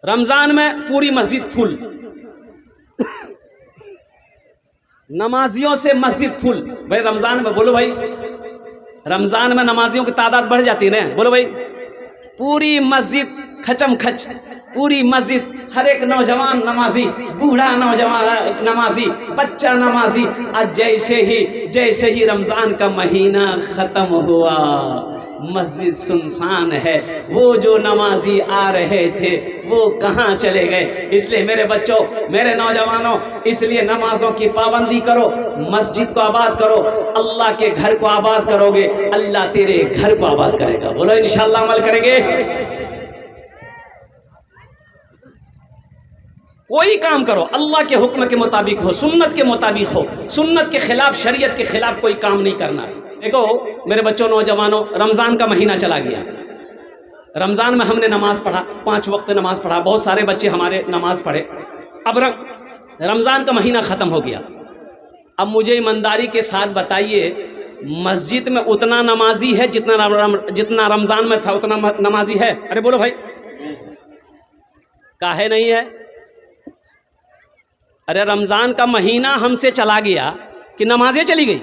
रमजान में पूरी मस्जिद फुल, नमाजियों से मस्जिद फुल। भाई रमजान में बोलो भाई, रमजान में नमाजियों की तादाद बढ़ जाती है ना, बोलो भाई। पूरी मस्जिद खचम खच, पूरी मस्जिद, हर एक नौजवान नमाजी, बूढ़ा नौजवान नमाजी, बच्चा नमाजी। आज जैसे ही रमजान का महीना खत्म हुआ, मस्जिद सुनसान है। वो जो नमाजी आ रहे थे वो कहाँ चले गए? इसलिए मेरे बच्चों, मेरे नौजवानों, इसलिए नमाजों की पाबंदी करो, मस्जिद को आबाद करो। अल्लाह के घर को आबाद करोगे, अल्लाह तेरे घर को आबाद करेगा। बोलो इंशाअल्लाह अमल करेंगे। कोई काम करो अल्लाह के हुक्म के मुताबिक हो, सुन्नत के मुताबिक हो, सुन्नत के खिलाफ, शरीयत के खिलाफ कोई काम नहीं करना। देखो मेरे बच्चों, नौजवानों, रमज़ान का महीना चला गया। रमज़ान में हमने नमाज़ पढ़ा, 5 वक्त नमाज़ पढ़ा, बहुत सारे बच्चे हमारे नमाज़ पढ़े। अब रमज़ान का महीना ख़त्म हो गया। अब मुझे ईमानदारी के साथ बताइए, मस्जिद में उतना नमाजी है जितना रमज़ान में था उतना नमाजी है? अरे बोलो भाई, काहे नहीं है? अरे रमज़ान का महीना हमसे चला गया कि नमाजें चली गई,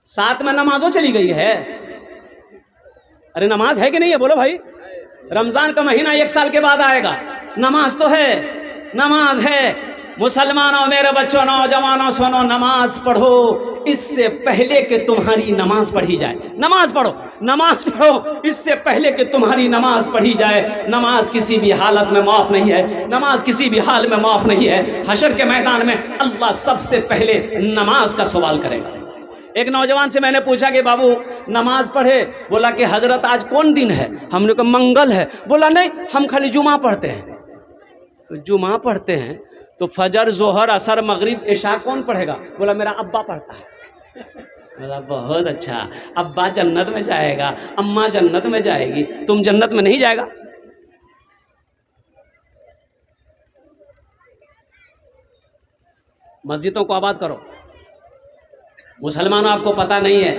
साथ में नमाजों चली गई है। अरे नमाज है कि नहीं है? बोलो भाई। रमज़ान का महीना 1 साल के बाद आएगा, नमाज तो है, नमाज है। मुसलमानों, मेरे बच्चों, नौजवानों, सुनो, नमाज पढ़ो इससे पहले कि तुम्हारी नमाज पढ़ी जाए। नमाज पढ़ो, नमाज पढ़ो इससे पहले कि तुम्हारी नमाज पढ़ी जाए। नमाज किसी भी हालत में माफ़ नहीं है, नमाज किसी भी हाल में माफ़ नहीं है। हशर के मैदान में अल्लाह सबसे पहले नमाज का सवाल करेगा। एक नौजवान से मैंने पूछा कि बाबू नमाज पढ़े? बोला कि हजरत आज कौन दिन है? हमने कहा मंगल है। बोला नहीं, हम खाली जुमा पढ़ते हैं। तो जुमा पढ़ते हैं तो फजर, जोहर, असर, मगरिब, इशा कौन पढ़ेगा? बोला मेरा अब्बा पढ़ता है। बोला बहुत अच्छा, अब्बा जन्नत में जाएगा, अम्मा जन्नत में जाएगी, तुम जन्नत में नहीं जाएगा? मस्जिदों को आबाद करो। मुसलमानों, आपको पता नहीं है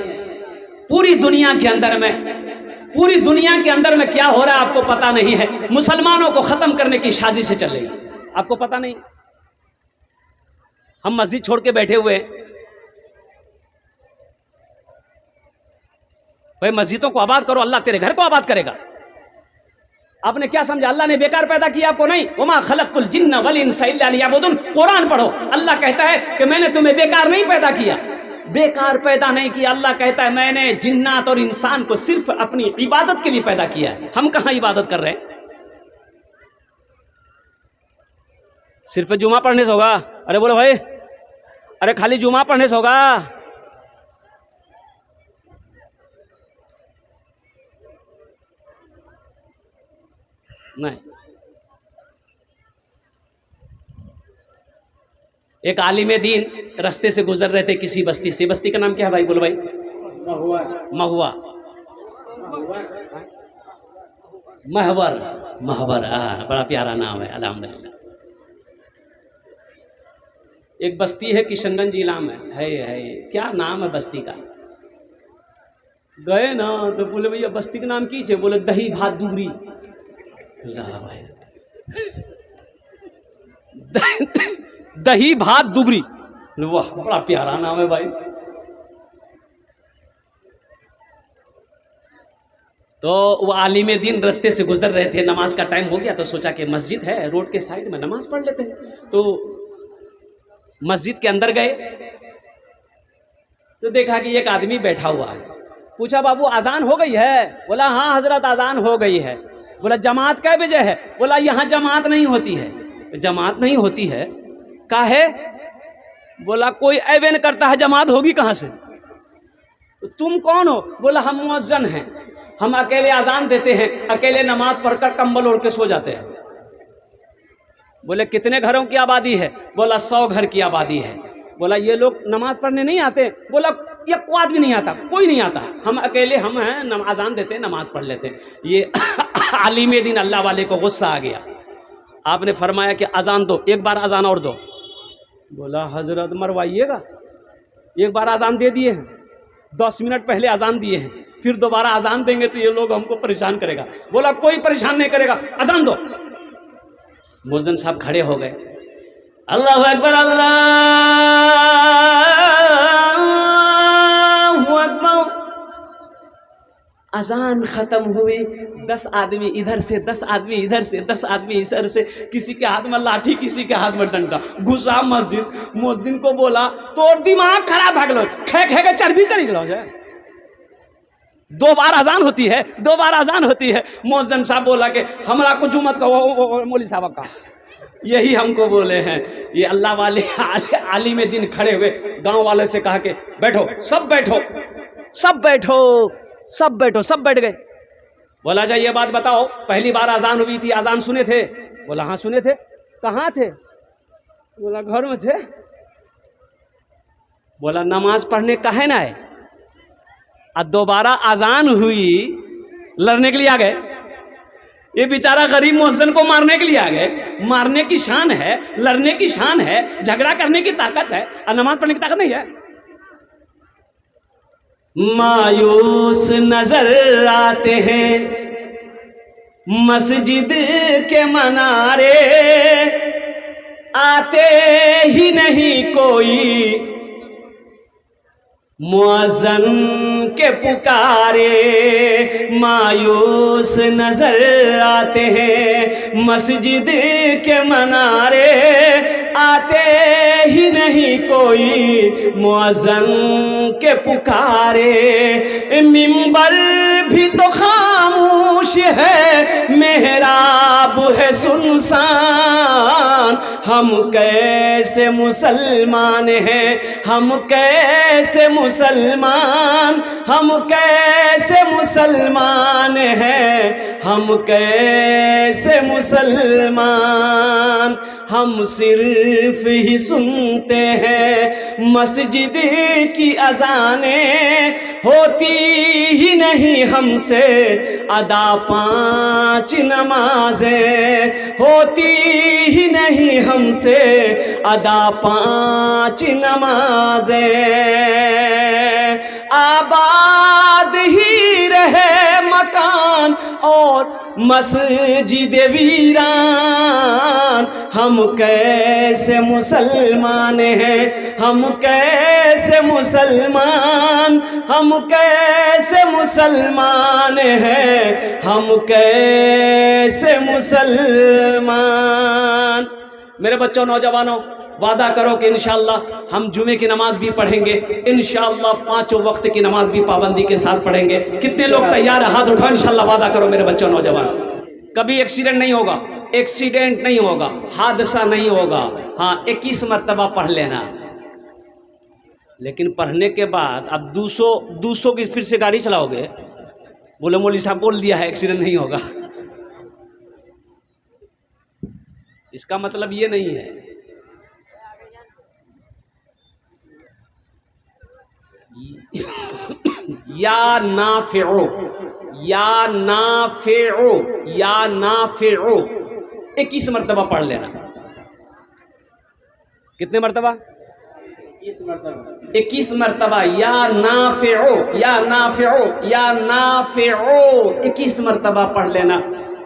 पूरी दुनिया के अंदर में क्या हो रहा है, आपको पता नहीं है। मुसलमानों को खत्म करने की साजिश चल रही है, आपको पता नहीं। हम मस्जिद छोड़ के बैठे हुए, भाई मस्जिदों को आबाद करो, अल्लाह तेरे घर को आबाद करेगा। आपने क्या समझा? अल्लाह ने बेकार पैदा किया आपको? नहीं। वमा खलक़तुल जिन्ना वल इंसा इल्ला लियअबुदून। कुरान पढ़ो, अल्लाह कहता है कि मैंने तुम्हें बेकार नहीं पैदा किया, बेकार पैदा नहीं किया। अल्लाह कहता है मैंने जिन्नात और इंसान को सिर्फ अपनी इबादत के लिए पैदा किया है। हम कहाँ इबादत कर रहे हैं? सिर्फ जुमा पढ़ने से होगा? अरे बोलो भाई, अरे खाली जुमा पढ़ने से होगा? नहीं। एक आलिम दीन रास्ते से गुजर रहे थे किसी बस्ती से। बस्ती का नाम क्या है भाई? बोलो भाई। महुआ। महवर। बड़ा प्यारा नाम है, अल्हम्दुलिल्लाह। एक बस्ती है किशनगंज जिला में, है क्या नाम है बस्ती का? गए ना तो बोले भैया बस्ती का नाम की है? बोले दही भात दुबरी। भाई दही भात दुबरी, वाह बड़ा प्यारा नाम है भाई। तो वो आलिम दीन रास्ते से गुजर रहे थे, नमाज का टाइम हो गया तो सोचा कि मस्जिद है रोड के साइड में, नमाज पढ़ लेते हैं। तो मस्जिद के अंदर गए तो देखा कि एक आदमी बैठा हुआ है। पूछा बाबू अजान हो गई है? बोला हाँ हजरत अजान हो गई है। बोला जमात कै बजे है? बोला यहाँ जमात नहीं होती है। जमात नहीं होती है काहे? बोला कोई ऐबे न करता है, जमात होगी कहाँ से? तो तुम कौन हो? बोला हम मुअज्जिन हैं, हम अकेले अजान देते हैं, अकेले नमाज पढ़कर कंबल ओढ़ के सो जाते हैं। बोले कितने घरों की आबादी है? बोला 100 घर की आबादी है। बोला ये लोग नमाज पढ़ने नहीं आते? बोला ये कोई आदमी नहीं आता, कोई नहीं आता, हम अकेले हम हैं, अजान देते हैं, नमाज पढ़ लेते हैं। ये आलिम दीन अल्लाह वाले को गुस्सा आ गया। आपने फरमाया कि अजान दो, एक बार अजान और दो। बोला हजरत मरवाइएगा, एक बार अजान दे दिए हैं, 10 मिनट पहले अजान दिए हैं, फिर दोबारा अजान देंगे तो ये लोग हमको परेशान करेगा। बोला कोई परेशान नहीं करेगा, अजान दो। मुअज्जिन साहब खड़े हो गए, अल्लाहु अकबर, अल्लाहु अकबर। अजान खत्म हुई, 10 आदमी इधर से, 10 आदमी इधर से, 10 आदमी इधर से, किसी के हाथ में लाठी, किसी के हाथ में डंडा, घुसा मस्जिद। मुअज्जिन को बोला तो दिमाग खराब भाग लो, खे खे के चर्बी चली गलो है। 2 बार अजान होती है, 2 बार अजान होती है। मुअज्जिन साहब बोला कि हमरा को जुमत का मौलवी साहब का यही हमको बोले हैं। ये अल्लाह वाले आलिम दिन खड़े हुए, गांव वाले से कहा कि बैठो, सब बैठो, सब बैठो, सब बैठो, सब बैठ गए। बोला जा ये बात बताओ, पहली बार अजान हुई थी, अजान सुने थे? बोला हाँ सुने थे। कहाँ थे? बोला घर में थे। बोला नमाज पढ़ने काहे ना है? और दोबारा अजान हुई, लड़ने के लिए आ गए। ये बेचारा गरीब मुअज्जिन को मारने के लिए आ गए। मारने की शान है, लड़ने की शान है, झगड़ा करने की ताकत है, और नमाज पढ़ने की ताकत नहीं है। मायूस नजर आते हैं मस्जिद के मनारे, आते ही नहीं कोई मुअज्जिन के पुकारे। मायूस नजर आते हैं मस्जिद के मनारे, आते ही नहीं कोई मुअज्जिन के पुकारे। मिंबर भी तो खामोश है, मेहराब है सुनसान। हम कैसे मुसलमान हैं, हम कैसे मुसलमान, हम कैसे मुसलमान हैं, हम कैसे मुसलमान। हम सिर्फ ही सुनते हैं मस्जिद की अज़ानें, होती ही नहीं हमसे अदा 5 नमाजें, होती ही नहीं हमसे अदा 5 नमाजें। आबाद ही रहे मकान और मस्जिद वीरान। हम कैसे मुसलमान हैं, हम कैसे मुसलमान, हम कैसे मुसलमान हैं, हम कैसे मुसलमान। मेरे बच्चों, नौजवानों, वादा करो कि इंशाअल्लाह हम जुमे की नमाज भी पढ़ेंगे, इंशाअल्लाह 5 वक्त की नमाज भी पाबंदी के साथ पढ़ेंगे। कितने लोग तैयार है? हाथ उठाओ। इंशाअल्लाह वादा करो मेरे बच्चों, नौजवान। कभी एक्सीडेंट नहीं होगा, एक्सीडेंट नहीं होगा, हादसा नहीं होगा। हाँ 21 मरतबा पढ़ लेना, लेकिन पढ़ने के बाद अब 200 की फिर से गाड़ी चलाओगे, बोले मौलवी साहब बोल दिया है एक्सीडेंट नहीं होगा। इसका मतलब ये नहीं है। या नाफिउ, या नाफिउ, या नाफिउ 21 मरतबा पढ़ लेना। कितने मरतबा? 21 मरतबा। या नाफिउ, या नाफिउ, या नाफिउ 21 मरतबा पढ़ लेना।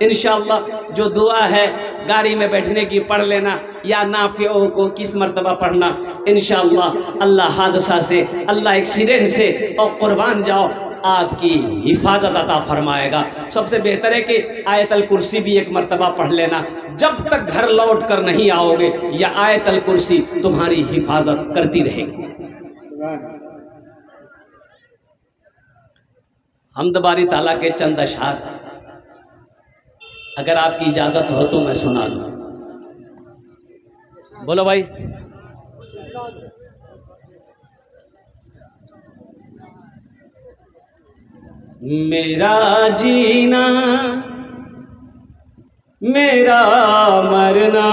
इंशाअल्लाह जो दुआ है गाड़ी में बैठने की पढ़ लेना, या नाफिउ को 21 मरतबा पढ़ना। इंशाअल्लाह अल्लाह हादसा से, अल्लाह एक्सीडेंट से और कुर्बान जाओ आपकी हिफाजत अता फरमाएगा। सबसे बेहतर है कि आयतल कुर्सी भी 1 मरतबा पढ़ लेना। जब तक घर लौट कर नहीं आओगे, या आयतल कुर्सी तुम्हारी हिफाजत करती रहेगी। हम्द बारी ताला के चंद अशआर अगर आपकी इजाज़त हो तो मैं सुना दूँ। बोलो भाई। मेरा जीना, मेरा मरना,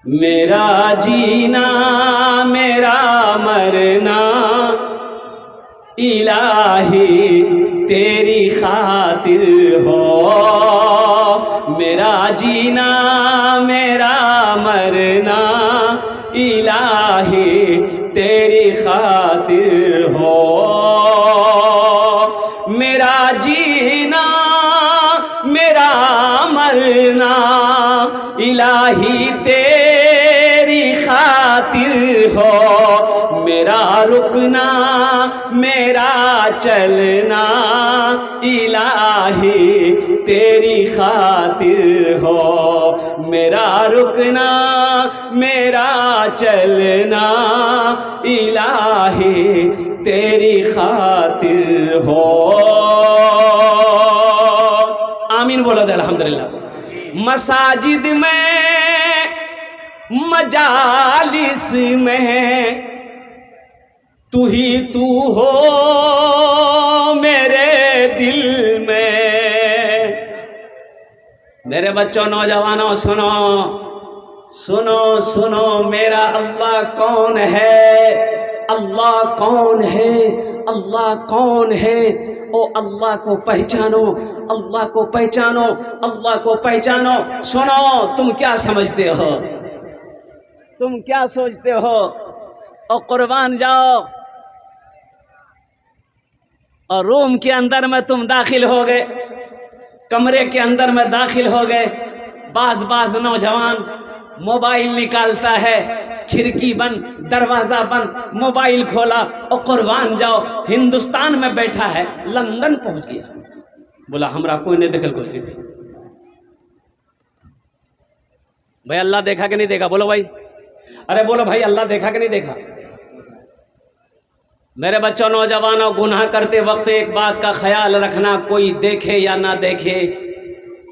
मेरा जीना, मेरा मरना, इलाही तेरी खातिर हो। मेरा जीना, मेरा मरना, इलाही तेरी खातिर हो। मरना इलाही तेरी खातिर हो, मेरा रुकना मेरा चलना इलाही तेरी खातिर हो, मेरा रुकना मेरा चलना इलाही तेरी खातिर हो। आमीन बोला दे अल्हम्दुलिल्लाह। मसाजिद में मजालिस में तू ही तू हो मेरे दिल में। मेरे बच्चों नौजवानों सुनो सुनो सुनो, मेरा अल्लाह कौन है, अल्लाह कौन है, अल्लाह कौन है। ओ अल्लाह को पहचानो, अल्लाह को पहचानो, अल्लाह को पहचानो। सुनो, तुम क्या समझते हो, तुम क्या सोचते हो। और कुर्बान जाओ और रूम के अंदर में तुम दाखिल हो गए, कमरे के अंदर में दाखिल हो गए। बाज नौजवान मोबाइल निकालता है, खिड़की बंद, दरवाजा बंद, मोबाइल खोला और कुर्बान जाओ हिंदुस्तान में बैठा है, लंदन पहुंच गया। बोला हमरा कोई नहीं देखल कोई चीज। भाई अल्लाह देखा कि नहीं देखा, बोलो भाई, अरे बोलो भाई अल्लाह देखा कि नहीं देखा। मेरे बच्चों नौजवानों, गुनाह करते वक्त एक बात का ख्याल रखना, कोई देखे या ना देखे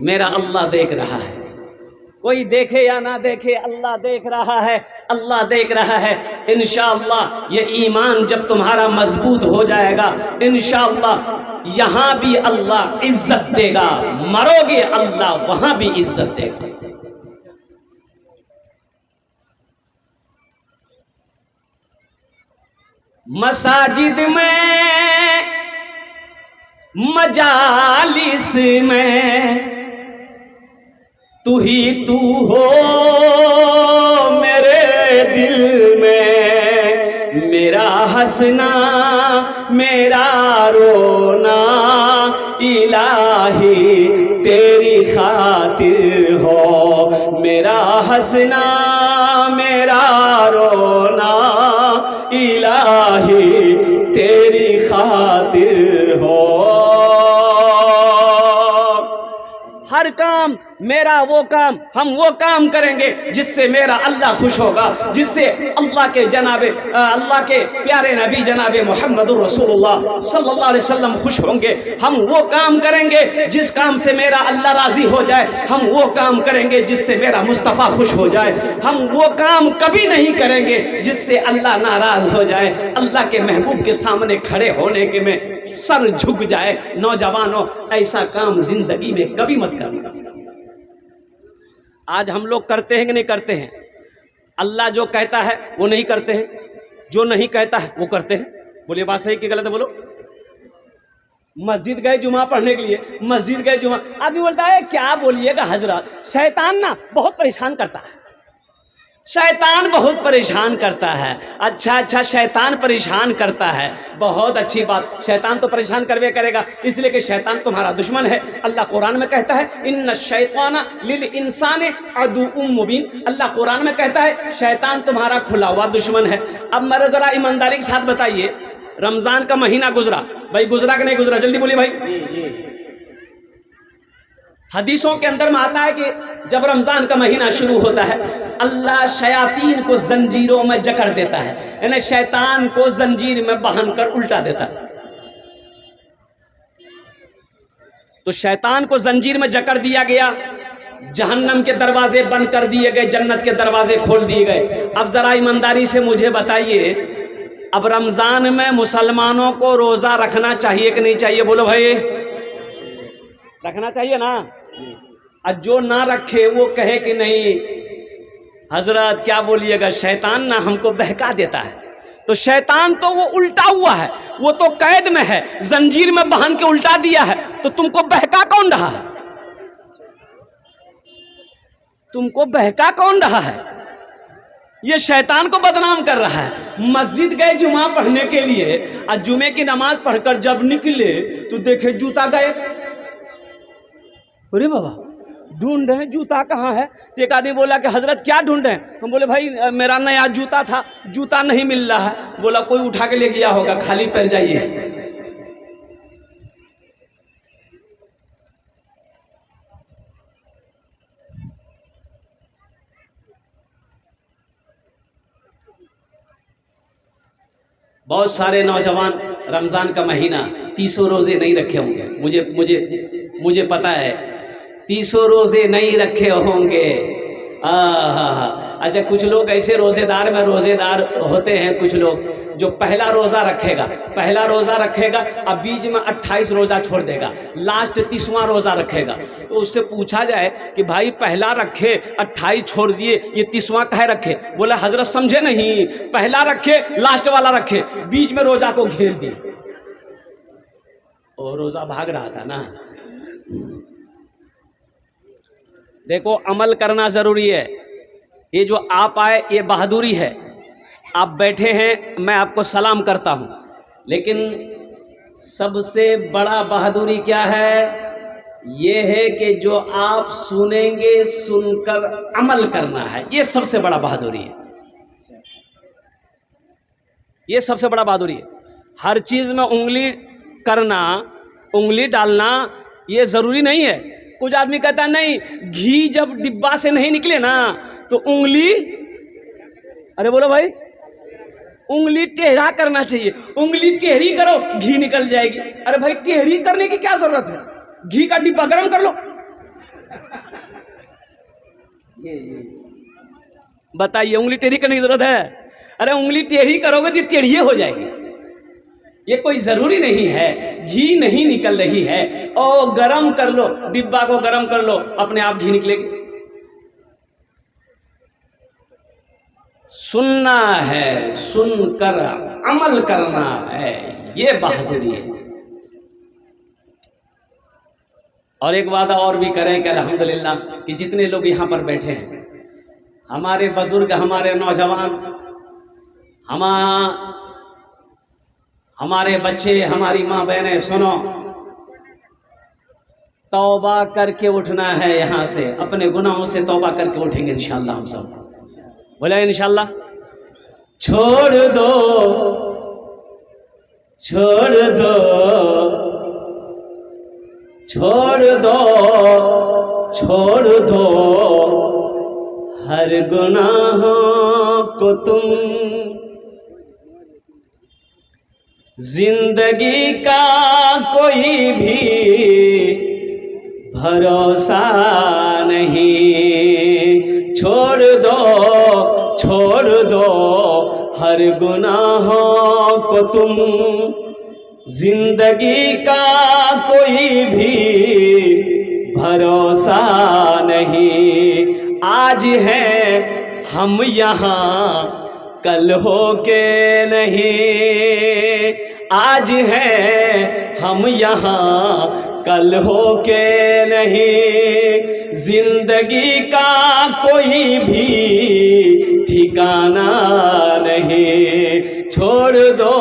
मेरा अल्लाह देख रहा है। कोई देखे या ना देखे अल्लाह देख रहा है, अल्लाह देख रहा है। इंशाअल्लाह ये ईमान जब तुम्हारा मजबूत हो जाएगा, इंशाअल्लाह यहाँ भी अल्लाह इज्जत देगा, मरोगे अल्लाह वहां भी इज्जत देगा। मसाजिद में मजालिस में तू ही तू हो मेरे दिल में, मेरा हंसना मेरा रोना इलाही तेरी खातिर हो, मेरा हंसना मेरा रोना इलाही तेरी खातिर हो। हर काम मेरा वो काम, हम वो काम करेंगे जिससे मेरा अल्लाह खुश होगा, जिससे अल्लाह के जनाबे अल्लाह के प्यारे नबी जनाबे मुहम्मदुर रसूलुल्लाह सल्लल्लाहु अलैहि वसल्लम खुश होंगे। हम वो काम करेंगे जिस काम से मेरा अल्लाह राजी हो जाए, हम वो काम करेंगे जिससे मेरा मुस्तफ़ा खुश हो जाए। हम वो काम कभी नहीं करेंगे जिससे अल्लाह नाराज हो जाए, अल्लाह के महबूब के सामने खड़े होने के में सर झुक जाए। नौजवानों, ऐसा काम जिंदगी में कभी मत करना। आज हम लोग करते हैं कि नहीं करते हैं? अल्लाह जो कहता है वो नहीं करते हैं, जो नहीं कहता है वो करते हैं। बोलिए बात सही कि गलत है, बोलो। मस्जिद गए जुमा पढ़ने के लिए, मस्जिद गए जुमा, आदमी बोलता है क्या बोलिएगा हजरत, शैतान ना बहुत परेशान करता है, शैतान बहुत परेशान करता है। अच्छा, शैतान परेशान करता है, बहुत अच्छी बात। शैतान तो परेशान करवे करेगा, इसलिए कि शैतान तुम्हारा दुश्मन है। अल्लाह कुरान में कहता है इन्ना शैताना लिल इंसाने अदुउम मुबीन। अल्लाह कुरान में कहता है शैतान तुम्हारा खुला हुआ दुश्मन है। अब मेरे जरा ईमानदारी के साथ बताइए, रमजान का महीना गुजरा, भाई गुजरा कि नहीं गुजरा, जल्दी बोलिए भाई। हदीसों के अंदर में आता है कि जब रमजान का महीना शुरू होता है, अल्लाह शयातीन को जंजीरों में जकड़ देता है, यानी शैतान को जंजीर में बांधकर उल्टा देता है। तो शैतान को जंजीर में जकड़ दिया गया, जहन्नम के दरवाजे बंद कर दिए गए, जन्नत के दरवाजे खोल दिए गए। अब जरा ईमानदारी से मुझे बताइए, अब रमजान में मुसलमानों को रोजा रखना चाहिए कि नहीं चाहिए, बोलो भाई। रखना चाहिए ना। और जो ना रखे वो कहे कि नहीं हजरत क्या बोलिएगा, शैतान ना हमको बहका देता है। तो शैतान तो वो उल्टा हुआ है, वो तो कैद में है, जंजीर में बांध के उल्टा दिया है, तो तुमको बहका कौन रहा है? तुमको बहका कौन रहा है? ये शैतान को बदनाम कर रहा है। मस्जिद गए जुमा पढ़ने के लिए, और जुमे की नमाज पढ़कर जब निकले तो देखे जूता गए। अरे बाबा, ढूंढ रहे हैं जूता कहाँ है। तो एक आदमी बोला कि हजरत क्या ढूंढ रहे हैं। हम बोले भाई मेरा नया जूता था, जूता नहीं मिल रहा है। बोला कोई उठा के ले गया होगा, खाली पैर जाइए। बहुत सारे नौजवान रमज़ान का महीना 30 रोज़े नहीं रखे होंगे, मुझे पता है 30 रोज़े नहीं रखे होंगे। अच्छा, कुछ लोग ऐसे रोज़ेदार में रोज़ेदार होते हैं, कुछ लोग जो पहला रोज़ा रखेगा अब बीच में 28 रोज़ा छोड़ देगा, लास्ट 30वां रोज़ा रखेगा। तो उससे पूछा जाए कि भाई पहला रखे 28 छोड़ दिए, ये 30वां काहे रखे। बोला हजरत समझे नहीं, पहला रखे लास्ट वाला रखे, बीच में रोज़ा को घेर दिए और रोज़ा भाग रहा था ना। देखो अमल करना ज़रूरी है। ये जो आप आए ये बहादुरी है, आप बैठे हैं, मैं आपको सलाम करता हूँ, लेकिन सबसे बड़ा बहादुरी क्या है, ये है कि जो आप सुनेंगे सुनकर अमल करना है। ये सबसे बड़ा बहादुरी है, ये सबसे बड़ा बहादुरी है। हर चीज़ में उंगली करना, उंगली डालना ये ज़रूरी नहीं है। कुछ आदमी कहता नहीं, घी जब डिब्बा से नहीं निकले ना तो उंगली, अरे बोलो भाई, उंगली टेढ़ा करना चाहिए। उंगली टेढ़ी करो घी निकल जाएगी। अरे भाई टेढ़ी करने की क्या जरूरत है, घी का डिब्बा गर्म कर लो। बताइए उंगली टेढ़ी करने की जरूरत है? अरे उंगली टेढ़ी करोगे तो टेढ़ी हो जाएगी। ये कोई ज़रूरी नहीं है, घी नहीं निकल रही है और गरम कर लो, डिब्बा को गरम कर लो, अपने आप घी निकलेगी। सुनना है, सुनकर अमल करना है, ये बहादुरी है। और एक वादा और भी करें कि अल्हम्दुलिल्लाह कि जितने लोग यहाँ पर बैठे हैं, हमारे बुजुर्ग, हमारे नौजवान, हमारे बच्चे, हमारी माँ बहनें, सुनो, तौबा करके उठना है। यहाँ से अपने गुनाहों से तौबा करके उठेंगे इंशाअल्लाह हम सब। बोले इंशाअल्लाह। छोड़ दो छोड़ दो छोड़ दो छोड़ दो हर गुनाहों को तुम, जिंदगी का कोई भी भरोसा नहीं। छोड़ दो हर गुनाहों को तुम, जिंदगी का कोई भी भरोसा नहीं। आज है हम यहाँ कल हो के नहीं, आज है हम यहाँ कल हो के नहीं। जिंदगी का कोई भी ठिकाना नहीं। छोड़ दो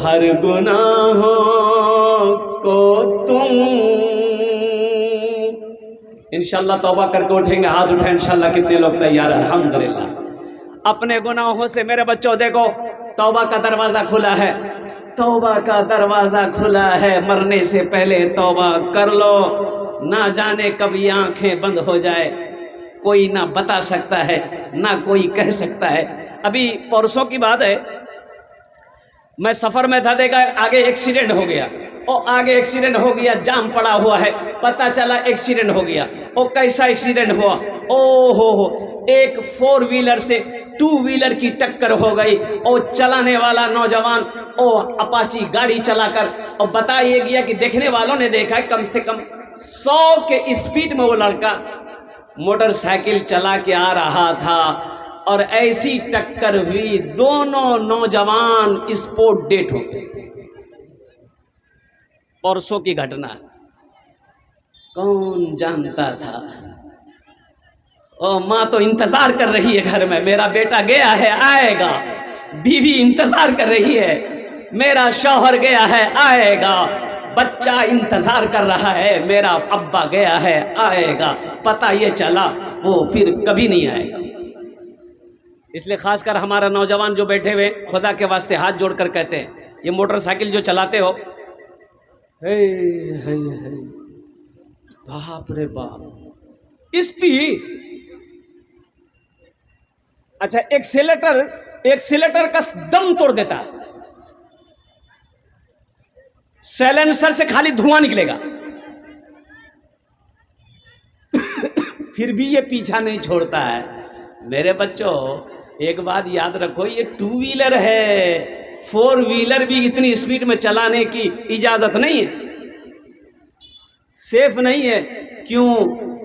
हर गुनाहों को तुम। इंशाल्लाह तौबा करके उठेंगे, हाथ उठाएं इंशाल्लाह। कितने लोग तैयार हैं? अल्हम्दुलिल्लाह। अपने गुनाहों से मेरे बच्चों देखो, तौबा का दरवाज़ा खुला है, तौबा का दरवाज़ा खुला है। मरने से पहले तौबा कर लो, ना जाने कब ये आँखें बंद हो जाए, कोई ना बता सकता है, ना कोई कह सकता है। अभी परसों की बात है, मैं सफ़र में था, देखा आगे एक्सीडेंट हो गया, और आगे एक्सीडेंट हो गया, जाम पड़ा हुआ है, पता चला एक्सीडेंट हो गया। और कैसा एक्सीडेंट हुआ, ओ हो, एक 4 व्हीलर से 2 व्हीलर की टक्कर हो गई, और चलाने वाला नौजवान और अपाची गाड़ी चलाकर, और बताया गया कि देखने वालों ने देखा कम से कम 100 के स्पीड में वो लड़का मोटरसाइकिल चला के आ रहा था, और ऐसी टक्कर हुई, दोनों नौजवान स्पॉट डेट हो गए। परसों की घटना, कौन जानता था। और माँ तो इंतजार कर रही है घर में, मेरा बेटा गया है आएगा। बीवी इंतजार कर रही है, मेरा शौहर गया है आएगा। बच्चा इंतजार कर रहा है, मेरा अब्बा गया है, आएगा, पता ये चला वो फिर कभी नहीं आएगा। इसलिए खासकर हमारा नौजवान जो बैठे हुए, खुदा के वास्ते हाथ जोड़कर कहते हैं, ये मोटरसाइकिल जो चलाते हो, हे हे हे, बाप रे बाप, स्पीड, अच्छा एक्सीलेटर का दम तोड़ देता है, साइलेंसर से खाली धुआं निकलेगा फिर भी ये पीछा नहीं छोड़ता है। मेरे बच्चों एक बात याद रखो, ये 2 व्हीलर है, 4 व्हीलर भी इतनी स्पीड में चलाने की इजाजत नहीं है, सेफ नहीं है। क्यों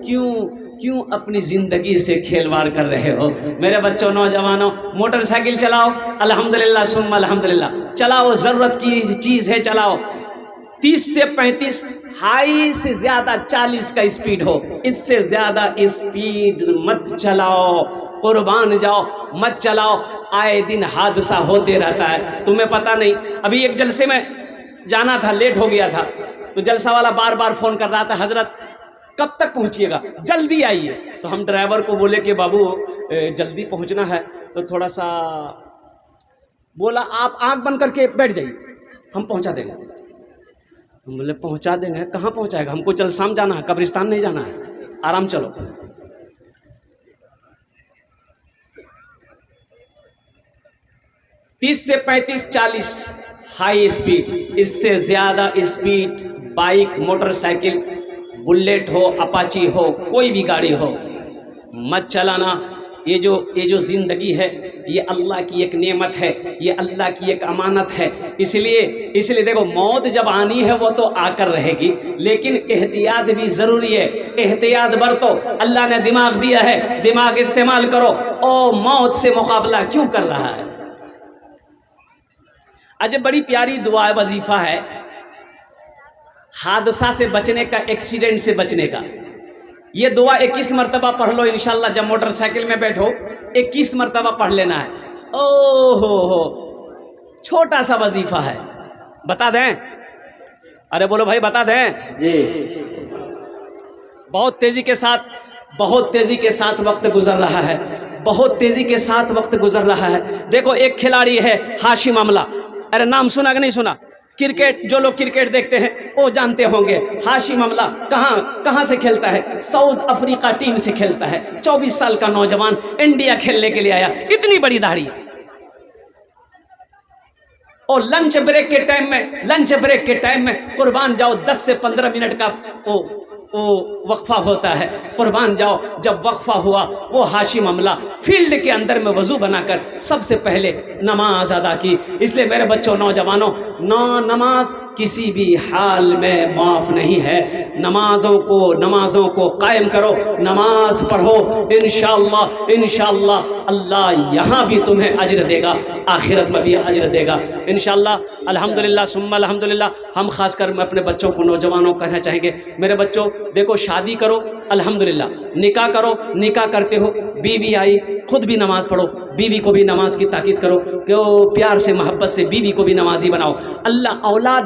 क्यों क्यों अपनी जिंदगी से खेलवाड़ कर रहे हो? मेरे बच्चों, नौजवानों, मोटरसाइकिल चलाओ, अल्हम्दुलिल्लाह सुम्मा अल्हम्दुलिल्लाह, चलाओ, जरूरत की चीज है, चलाओ। 30 से 35, हाई से ज्यादा 40 का स्पीड हो, इससे ज्यादा स्पीड मत चलाओ, कुर्बान जाओ, मत चलाओ। आए दिन हादसा होते रहता है, तुम्हें पता नहीं। अभी एक जलसे में जाना था, लेट हो गया था, तो जलसा वाला बार बार फोन कर रहा था, हजरत कब तक पहुंचिएगा, जल्दी आइए। तो हम ड्राइवर को बोले कि बाबू जल्दी पहुंचना है, तो थोड़ा सा बोला आप आंख बंद करके बैठ जाइए, हम पहुंचा देंगे। हम बोले पहुंचा देंगे, कहाँ पहुंचाएगा, हमको जलसाम जाना है, कब्रिस्तान नहीं जाना है, आराम चलो। 30 से 35, 40 हाई स्पीड, इससे ज़्यादा स्पीड बाइक, मोटरसाइकिल, बुलेट हो, अपाची हो, कोई भी गाड़ी हो, मत चलाना। ये जो ज़िंदगी है, ये अल्लाह की एक नेमत है, ये अल्लाह की एक अमानत है। इसलिए देखो, मौत जब आनी है वो तो आकर रहेगी, लेकिन एहतियात भी ज़रूरी है। एहतियात बरतो, अल्लाह ने दिमाग दिया है, दिमाग इस्तेमाल करो। ओ मौत से मुकाबला क्यों कर रहा है? आज बड़ी प्यारी दुआ वजीफ़ा है, हादसा से बचने का, एक्सीडेंट से बचने का। ये दुआ 21 मरतबा पढ़ लो इंशाल्लाह। जब मोटरसाइकिल में बैठो 21 मरतबा पढ़ लेना है। ओहो, छोटा सा वजीफा है, बता दें? अरे बोलो भाई, बता दें जी। बहुत तेजी के साथ वक्त गुजर रहा है, बहुत तेजी के साथ वक्त गुजर रहा है। देखो, एक खिलाड़ी है हाशिम अमला, अरे नाम सुना कि नहीं सुना? क्रिकेट, जो लोग क्रिकेट देखते हैं वो जानते होंगे। हाशिम अमला कहाँ से खेलता है? साउथ अफ्रीका टीम से खेलता है। 24 साल का नौजवान इंडिया खेलने के लिए आया, इतनी बड़ी दाढ़ी। और लंच ब्रेक के टाइम में कुर्बान जाओ, 10 से 15 मिनट का वो वक्फा होता है, कुर्बान जाओ। जब वक्फा हुआ, वो हाशिम अमला फील्ड के अंदर में वजू बनाकर सबसे पहले नमाज अदा की। इसलिए मेरे बच्चों, नौजवानों, नमाज किसी भी हाल में माफ़ नहीं है। नमाजों को कायम करो, नमाज पढ़ो। इंशाअल्लाह अल्लाह यहाँ भी तुम्हें अज्र देगा, आखिरत में भी अज्र देगा इंशाअल्लाह। अल्हम्दुलिल्लाह सुम्मा अल्हम्दुलिल्लाह। हम खासकर मैं अपने बच्चों को, नौजवानों को कहना चाहेंगे, मेरे बच्चों देखो, शादी करो अल्हम्दुलिल्लाह, निकाह करो, निकाह करते हो, बीवी आई, खुद भी नमाज पढ़ो, बीवी को भी नमाज की ताकीद करो, क्यों प्यार से, मोहब्बत से बीवी को भी नमाजी बनाओ। अल्लाह औलाद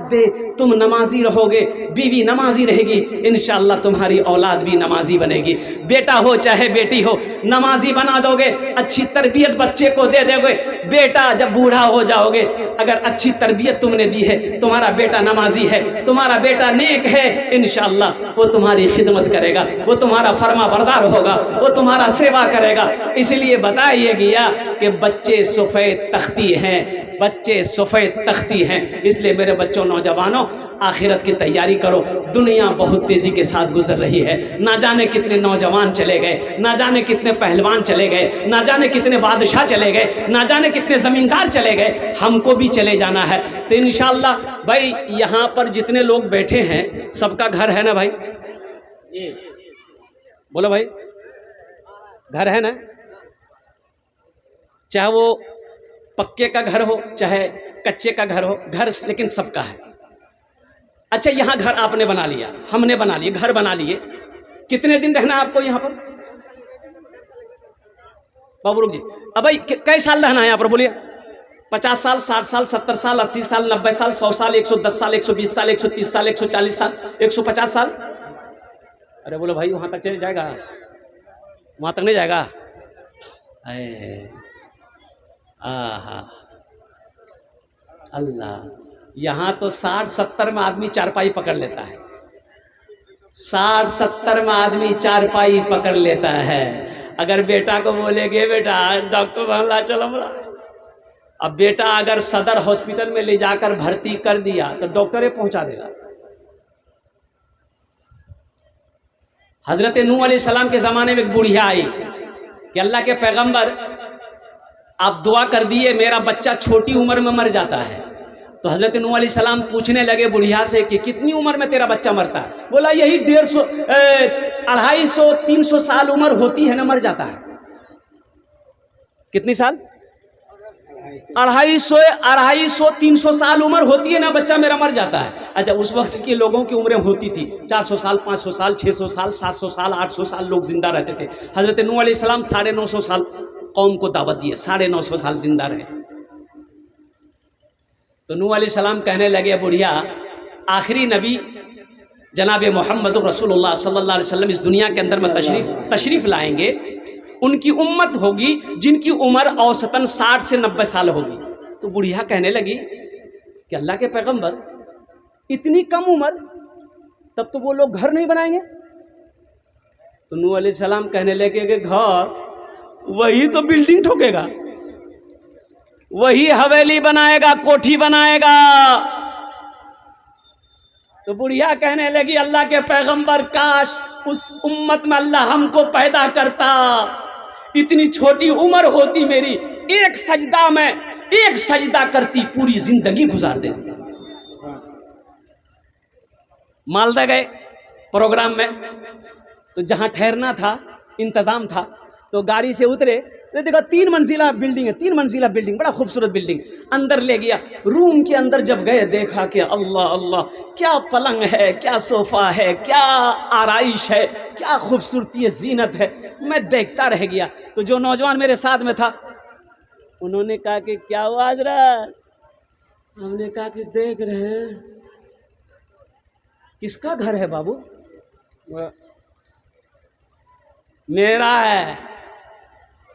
दे, तुम नमाजी रहोगे, बीवी नमाजी रहेगी, इंशाअल्लाह तुम्हारी औलाद भी नमाजी बनेगी। बेटा हो चाहे बेटी हो, नमाजी बना दोगे, अच्छी तरबियत बच्चे को दे दोगे। बेटा जब बूढ़ा हो जाओगे, अगर अच्छी तरबियत तुमने दी है, तुम्हारा बेटा नमाजी है, तुम्हारा बेटा नेक है, इंशाअल्लाह वो तुम्हारी खिदमत करेगा, वो तुम्हारा फरमा बरदार होगा, वो तुम्हारा सेवा करेगा। इसलिए बताइए गया कि बच्चे सफ़ेद तख्ती हैं। इसलिए मेरे बच्चों, नौजवानों, आखिरत की तैयारी करो। दुनिया बहुत तेज़ी के साथ गुजर रही है, ना जाने कितने नौजवान चले गए, ना जाने कितने पहलवान चले गए, ना जाने कितने बादशाह चले गए, ना जाने कितने ज़मींदार चले गए, हमको भी चले जाना है। तो इंशाअल्लाह भाई, यहाँ पर जितने लोग बैठे हैं सबका घर है ना भाई? बोलो भाई, घर है ना? चाहे वो पक्के का घर हो चाहे कच्चे का घर हो, घर लेकिन सबका है। अच्छा, यहाँ घर आपने बना लिया, हमने बना लिए, घर बना लिए, कितने दिन रहना है आपको यहाँ पर? बाबू रुक जी, अब भाई कई साल रहना है यहाँ पर? बोलिए 50 साल, 60 साल, 70 साल, 80 साल, 90 साल, 100 साल, 110 साल, 120 साल, 130 साल, 140 साल, 150 साल। अरे बोलो भाई वहाँ तक चले जाएगा? वहाँ तक नहीं जाएगा? आहा अल्लाह, यहाँ तो 60-70 में आदमी चारपाई पकड़ लेता है। 60-70 में आदमी चारपाई पकड़ लेता है। अगर बेटा को बोलेगे बेटा डॉक्टर ला चलो बोला, अब बेटा अगर सदर हॉस्पिटल में ले जाकर भर्ती कर दिया तो डॉक्टर ही पहुंचा देगा। हजरत नूह अलैहिस्सलाम के ज़माने में एक बुढ़िया आई कि अल्लाह के पैगंबर आप दुआ कर दिए मेरा बच्चा छोटी उम्र में मर जाता है। तो हजरत नूह अलैहिस्सलाम पूछने लगे बुढ़िया से कि कितनी उम्र में तेरा बच्चा मरता है? बोला यही 150, 250, 300 साल उम्र होती है ना मर जाता है। कितनी साल? 250, 300 साल उम्र होती है ना बच्चा मेरा मर जाता है। अच्छा, उस वक्त के लोगों की उम्रें होती थी 400 साल, 500 साल, 600 साल, 700 साल, 800 साल लोग जिंदा रहते थे। हजरत नूह अलैहिस्सलाम 950 साल कौम को दावत दिए, 950 साल जिंदा रहे। तो नूह अलैहिस्सलाम कहने लगे बुढ़िया आखिरी नबी जनाब मोहम्मद रसूलुल्लाह सल्लल्लाहु अलैहि वसल्लम इस दुनिया के अंदर में तशरीफ लाएंगे। उनकी उम्मत होगी जिनकी उम्र औसतन 60 से 90 साल होगी। तो बुढ़िया कहने लगी कि अल्लाह के पैगंबर इतनी कम उम्र, तब तो वो लोग घर नहीं बनाएंगे। तो नूह अलैहिस्सलाम कहने लगे कि घर वही तो बिल्डिंग ठोकेगा, वही हवेली बनाएगा, कोठी बनाएगा। तो बुढ़िया कहने लगी अल्लाह के पैगंबर काश उस उम्मत में अल्लाह हमको पैदा करता, इतनी छोटी उम्र होती मेरी, एक सजदा में एक सजदा करती पूरी जिंदगी गुजार देती। मालदा गए प्रोग्राम में, तो जहां ठहरना था इंतजाम था, तो गाड़ी से उतरे तो देखा 3 मंजिला बिल्डिंग है, 3 मंजिला बिल्डिंग, बड़ा खूबसूरत बिल्डिंग। अंदर ले गया, रूम के अंदर जब गए देखा कि अल्लाह अल्लाह क्या पलंग है, क्या सोफा है, क्या आराइश है, क्या खूबसूरती है, जीनत है। मैं देखता रह गया। तो जो नौजवान मेरे साथ में था उन्होंने कहा कि क्या हुआ हजरत? हमने कहा कि देख रहे हैं। किसका घर है बाबू? मेरा है।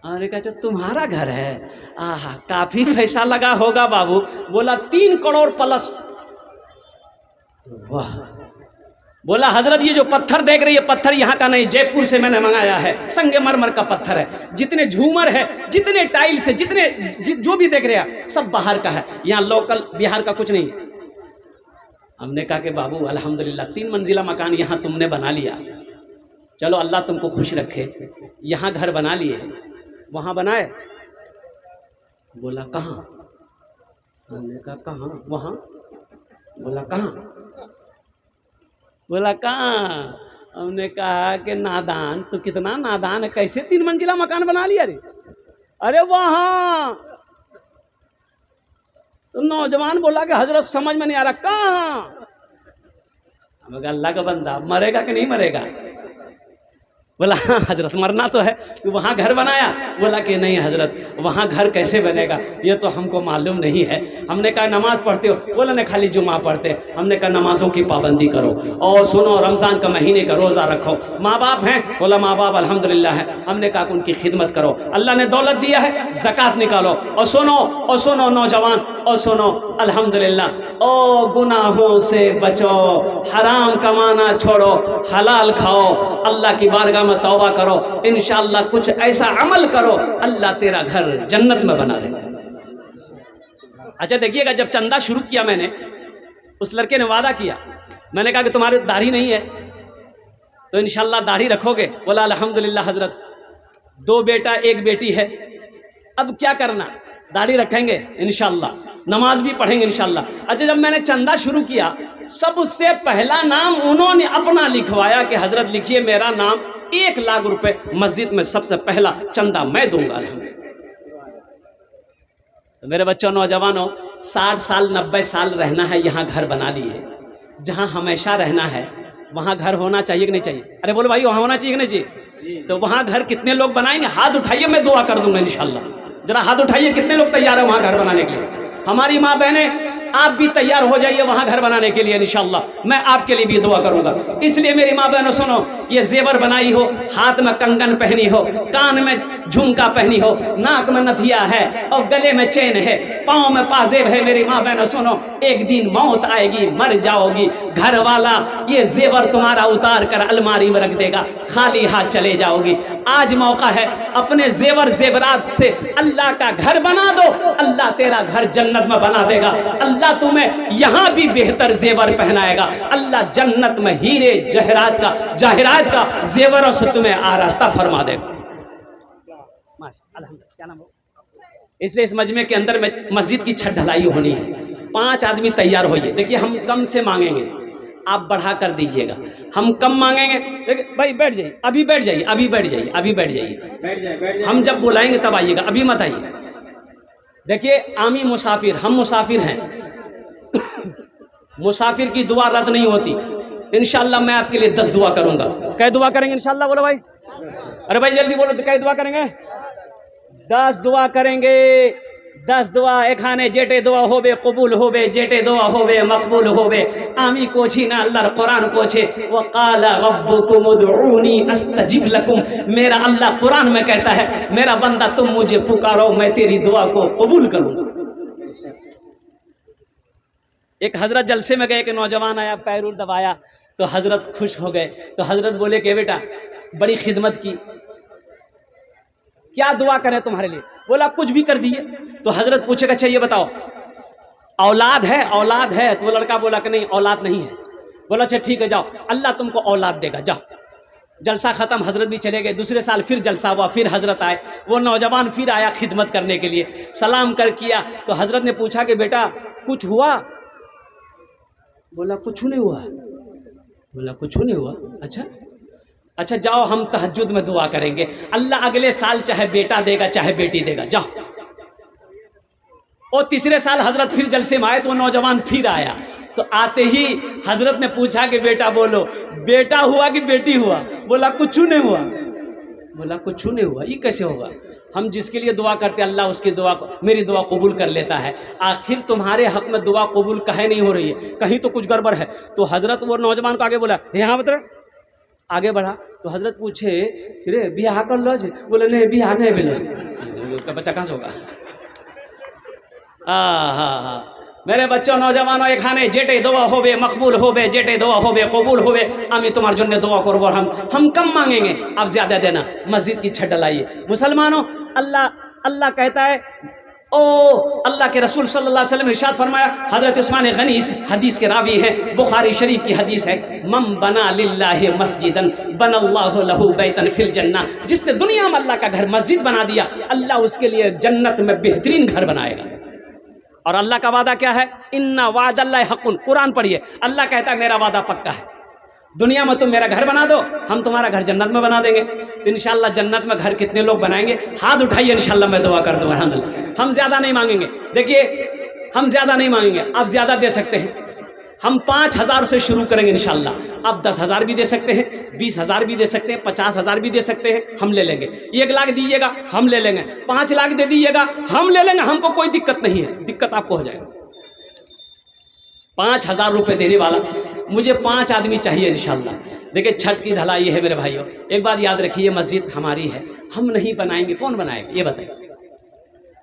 अरे कहा तुम्हारा घर है? आहा काफी पैसा लगा होगा बाबू। बोला 3 करोड़ प्लस। वाह। बोला हजरत ये जो पत्थर देख रही है, पत्थर यहाँ का नहीं, जयपुर से मैंने मंगाया है, संगमरमर का पत्थर है। जितने झूमर है, जितने टाइल्स है, जितने जो भी देख रहे हैं सब बाहर का है, यहाँ लोकल बिहार का कुछ नहीं। हमने कहा कि बाबू अल्हम्दुलिल्लाह 3 मंजिला मकान यहाँ तुमने बना लिया, चलो अल्लाह तुमको खुश रखे। यहाँ घर बना लिए, वहाँ बनाए? बोला कहाँ? हमने कहा कहाँ? वहाँ। बोला कहाँ? बोला कहाँ? हमने कहा कि नादान, तो कितना नादान है, कैसे 3 मंजिला मकान बना लिया रे? अरे वहाँ। तो नौजवान बोला कि हजरत समझ में नहीं आ रहा, कहाँ? हम अल्लाह का बंदा मरेगा कि नहीं मरेगा? बोला हाँ हजरत मरना तो है। तो वहाँ घर बनाया? बोला कि नहीं हजरत वहाँ घर कैसे बनेगा ये तो हमको मालूम नहीं है। हमने कहा नमाज पढ़ते हो? बोला नहीं खाली जुमा पढ़ते। हमने कहा नमाजों की पाबंदी करो और सुनो रमज़ान का महीने का रोज़ा रखो। माँ बाप हैं? बोला माँ बाप अल्हम्दुलिल्लाह है। हमने कहा कि उनकी खिदमत करो, अल्लाह ने दौलत दिया है ज़कात निकालो। और सुनो नौजवान, और सुनो अल्हम्दुलिल्लाह ओ गुनाहों से बचो, हराम कमाना छोड़ो, हलाल खाओ, अल्लाह की बारगाह में तौबा करो, इंशाअल्लाह कुछ ऐसा अमल करो अल्लाह तेरा घर जन्नत में बना दे। अच्छा देखिएगा, जब चंदा शुरू किया मैंने, उस लड़के ने वादा किया, मैंने कहा कि तुम्हारी दाढ़ी नहीं है तो इंशाअल्लाह दाढ़ी रखोगे? बोला अल्हम्दुलिल्लाह हजरत 2 बेटा 1 बेटी है, अब क्या करना, दाढ़ी रखेंगे इंशाअल्लाह, नमाज भी पढ़ेंगे इंशाअल्लाह। अच्छा जब मैंने चंदा शुरू किया, सबसे पहला नाम उन्होंने अपना लिखवाया कि हजरत लिखिए मेरा नाम, 1 लाख रुपए मस्जिद में सबसे पहला चंदा मैं दूंगा। तो मेरे बच्चों नौजवानों, 60 साल 90 साल रहना है, यहाँ घर बना लिए। जहाँ हमेशा रहना है वहाँ घर होना चाहिए कि नहीं चाहिए? अरे बोलो भाई वहाँ होना चाहिए कि नहीं चाहिए? तो वहाँ घर कितने लोग बनाएंगे? हाथ उठाइए, मैं दुआ कर दूंगा इंशाल्लाह। जरा हाथ उठाइए, कितने लोग तैयार है वहां घर बनाने के लिए? हमारी माँ बहनें, आप भी तैयार हो जाइए वहां घर बनाने के लिए इंशाअल्लाह। मैं आपके लिए भी दुआ करूंगा। इसलिए मेरी माँ बहनों सुनो, ये जेवर बनाई हो, हाथ में कंगन पहनी हो, कान में झुमका पहनी हो, नाक में नथिया है और गले में चैन है, पाँव में पाजेब है, मेरी माँ बहनों सुनो, एक दिन मौत आएगी, मर जाओगी, घर वाला ये जेवर तुम्हारा उतार कर अलमारी में रख देगा, खाली हाथ चले जाओगी। आज मौका है, अपने जेवर जेवरात से अल्लाह का घर बना दो, अल्लाह तेरा घर जन्नत में बना देगा। अल्लाह तुम्हें यहाँ भी बेहतर जेवर पहनाएगा। अल्लाह जन्नत में हीरे जहरात का जेवरों से तुम्हें आरास्ता फरमा देगा। क्या नाम हो? इसलिए इस मजमे के अंदर में मस्जिद की छत ढलाई होनी है। 5 आदमी तैयार होइए। देखिए हम कम से मांगेंगे, आप बढ़ा कर दीजिएगा। हम कम मांगेंगे। देखिए भाई बैठ जाइए, अभी बैठ जाइए, अभी बैठ जाइए, अभी बैठ जाइए। हम जब बुलाएंगे तब आइएगा, अभी मत आइए। देखिए आमी मुसाफिर, हम मुसाफिर हैं। मुसाफिर की दुआ रद्द नहीं होती। इंशाल्लाह मैं आपके लिए 10 दुआ करूंगा। कै दुआ करेंगे इंशाल्लाह? बोलो भाई, अरे भाई जल्दी बोलो, कै दुआ करेंगे? 10 दुआ करेंगे। 10 दुआ एखाने जेटे दुआ होबे कबूल होबे, जेटे दुआ होबे मकबूल होबे। आमी कोछी ना अल्लाह कुरान कोछे, वक़ाला रब्बुकुम उदऊनी अस्तजिब लकुम। मेरा अल्लाह कुरान में कहता है, मेरा बंदा तुम मुझे पुकारो, मैं तेरी दुआ को कबूल करूंगा। एक हजरत जलसे में गए, एक नौजवान आया, पैर दबाया तो हजरत खुश हो गए। तो हजरत बोले कि बेटा बड़ी खिदमत की, क्या दुआ करें तुम्हारे लिए? बोला कुछ भी कर दिए। तो हजरत पूछेगा अच्छा ये बताओ औलाद है? औलाद है? तो वो लड़का बोला कि नहीं औलाद नहीं है। बोला अच्छा ठीक है जाओ, अल्लाह तुमको औलाद देगा, जाओ। जलसा खत्म, हजरत भी चले गए। दूसरे साल फिर जलसा हुआ, फिर हजरत आए। वो नौजवान फिर आया खिदमत करने के लिए, सलाम कर किया। तो हजरत ने पूछा कि बेटा कुछ हुआ? बोला कुछ नहीं हुआ। बोला कुछ नहीं हुआ, अच्छा जाओ, हम तहज्जुद में दुआ करेंगे, अल्लाह अगले साल चाहे बेटा देगा चाहे बेटी देगा, जाओ। और तीसरे साल हजरत फिर जलसे में आए तो वो नौजवान फिर आया। तो आते ही हजरत ने पूछा कि बेटा बोलो, बेटा हुआ कि बेटी हुआ? बोला कुछ नहीं हुआ। बोला कुछ नहीं हुआ, ये कैसे होगा? हम जिसके लिए दुआ करते अल्लाह उसकी दुआ, मेरी दुआ कबूल कर लेता है। आखिर तुम्हारे हक में दुआ कबूल कहे नहीं हो रही है, कहीं तो कुछ गड़बड़ है। तो हजरत वो नौजवान को आगे बोला, यहाँ बता, आगे बढ़ा। तो हजरत पूछे रे बियाह कर लो? बोले नहीं बियाह नहीं मिले। उसका बच्चा कहाँ से होगा? हाँ मेरे बच्चों नौजवानों एखाने जेटे दुआ होबे मकबूल होबे, जेटे दुआ होबे कबूल होबे। आमी तुम्हारे जन्ने दुआ करबो। हम कम मांगेंगे, आप ज्यादा देना। मस्जिद की छत डलाइए। मुसलमानों, अल्लाह कहता है, ओ अल्लाह के रसूल सल्लल्लाहु अलैहि वसल्लम ने इरशाद फरमाया, हजरत उस्मान गनी इस हदीस के रावी हैं, बुखारी शरीफ की हदीस है, मम बना लिल्लाहि मस्जिदन बनल्लाहु लहू बैतन फिल जन्ना। जिसने दुनिया में अल्लाह का घर मस्जिद बना दिया, अल्लाह उसके लिए जन्नत में बेहतरीन घर बनाएगा। और अल्लाह का वादा क्या है? इन्ना वादल्लाहि हक़्क़ुन। कुरान पढ़िए, अल्लाह कहता है मेरा वादा पक्का है, दुनिया में तुम मेरा घर बना दो, हम तुम्हारा घर जन्नत में बना देंगे। इंशाल्लाह जन्नत में घर कितने लोग बनाएंगे? हाथ उठाइए, इंशाल्लाह मैं दुआ कर दूंगा। अल्हम्दुलिल्लाह। हम ज़्यादा नहीं मांगेंगे। देखिए हम ज़्यादा नहीं मांगेंगे, आप ज़्यादा दे सकते हैं। हम 5000 से शुरू करेंगे इंशाल्लाह। आप 10,000 भी दे सकते हैं, 20,000 भी दे सकते हैं, 50,000 भी दे सकते हैं, हम ले लेंगे। 1 लाख दीजिएगा, हम ले लेंगे। 5 लाख दे दीजिएगा, हम ले लेंगे। हमको कोई दिक्कत नहीं है, दिक्कत आपको हो जाएगा। 5,000 रुपये देने वाला, मुझे 5 आदमी चाहिए इंशाल्लाह। देखिए छत की ढलाई है मेरे भाइयों, एक बात याद रखिए, मस्जिद हमारी है, हम नहीं बनाएंगे, कौन बनाएगा? ये बताइए।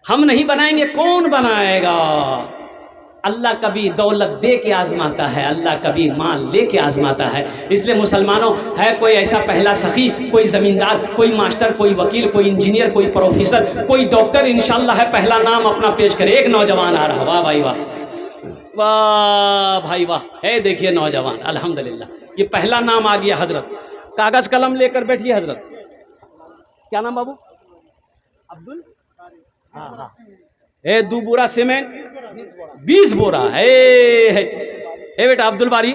हम नहीं बनाएंगे, कौन बनाएगा? अल्लाह कभी दौलत दे के आजमाता है, अल्लाह कभी माल ले के आजमाता है। इसलिए मुसलमानों, है कोई ऐसा पहला सखी, कोई ज़मींदार, कोई मास्टर, कोई वकील, कोई इंजीनियर, कोई प्रोफेसर, कोई डॉक्टर इंशाल्लाह है, पहला नाम अपना पेश करे। एक नौजवान आ रहा, वाह भाई वाह, वाह भाई वाह। है देखिए नौजवान, अल्हम्दुलिल्लाह, ये पहला नाम आ गया। हजरत कागज कलम लेकर बैठिए। हजरत क्या नाम बाबू? अब्दुल। हाँ, 2 बोरा सीमेंट, 20 बोरा है बेटा। अब्दुल बारी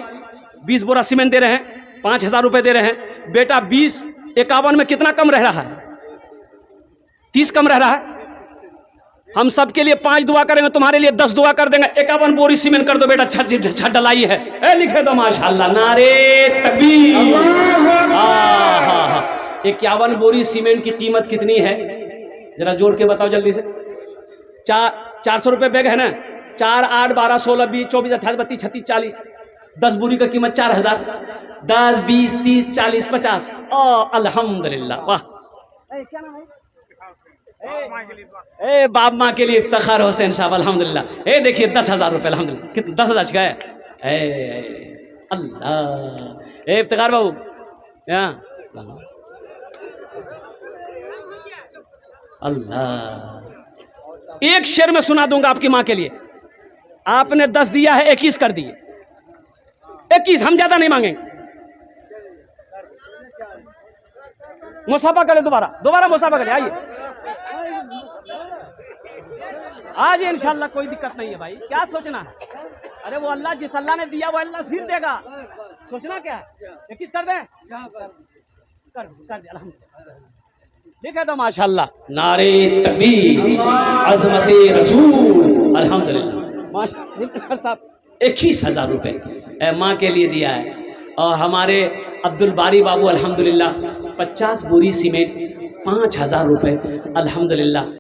20 बोरा सीमेंट दे रहे हैं, 5,000 रुपये दे रहे हैं। बेटा 20 51 में कितना कम रह रहा है? 30 कम रह रहा है। हम सब के लिए 5 दुआ करेंगे, तुम्हारे लिए 10 दुआ कर देंगे। 51 बोरी सीमेंट कर दो बेटा, छत डलाई है। लिखे दो माशाल्लाह, नारे तकबीर। 51 बोरी सीमेंट की कीमत कितनी है? जरा जोड़ के बताओ जल्दी से। 400 रुपये बैग है ना। 4, 8, 12, 16, 20, 24, 28, 32, 36, 40। 10 बोरी का कीमत 4000। 10, 20, 30, 40, 50। अल्हम्दुलिल्लाह, वाह। क्या नाम है? बाप माँ के लिए इफ्तिखार हुसैन साहब, अल्हम्दुलिल्लाह। देखिए 10,000 रुपये, अल्हम्दुलिल्लाह। कितना 10,000 का है? अल्लाह। इफ्तिखार बाबू यहाँ। अल्लाह। एक शेर में सुना दूंगा आपकी माँ के लिए। आपने 10 दिया है, 21 कर दिए। 21, हम ज्यादा नहीं मांगेंगे। मुसाफा करें, दोबारा मुसाफा करें। आइए आज इंशाल्लाह, कोई दिक्कत नहीं है भाई। क्या सोचना है? अरे वो अल्लाह, जिस अल्लाह ने दिया वो अल्लाह फिर देगा। सोचना क्या है? 21 कर दें? कर दे, अल्हम्दुलिल्लाह। देखे तो माशाल्लाह, नारे तकबीर, अज़मते रसूल, अल्हम्दुलिल्लाह माशाल्लाह। साहब 21,000 रुपये माँ के लिए दिया है। और हमारे अब्दुल बारी बाबू अल्हम्दुलिल्लाह 50 बोरी सीमेंट, 5,000 रुपये, अल्हम्दुलिल्लाह।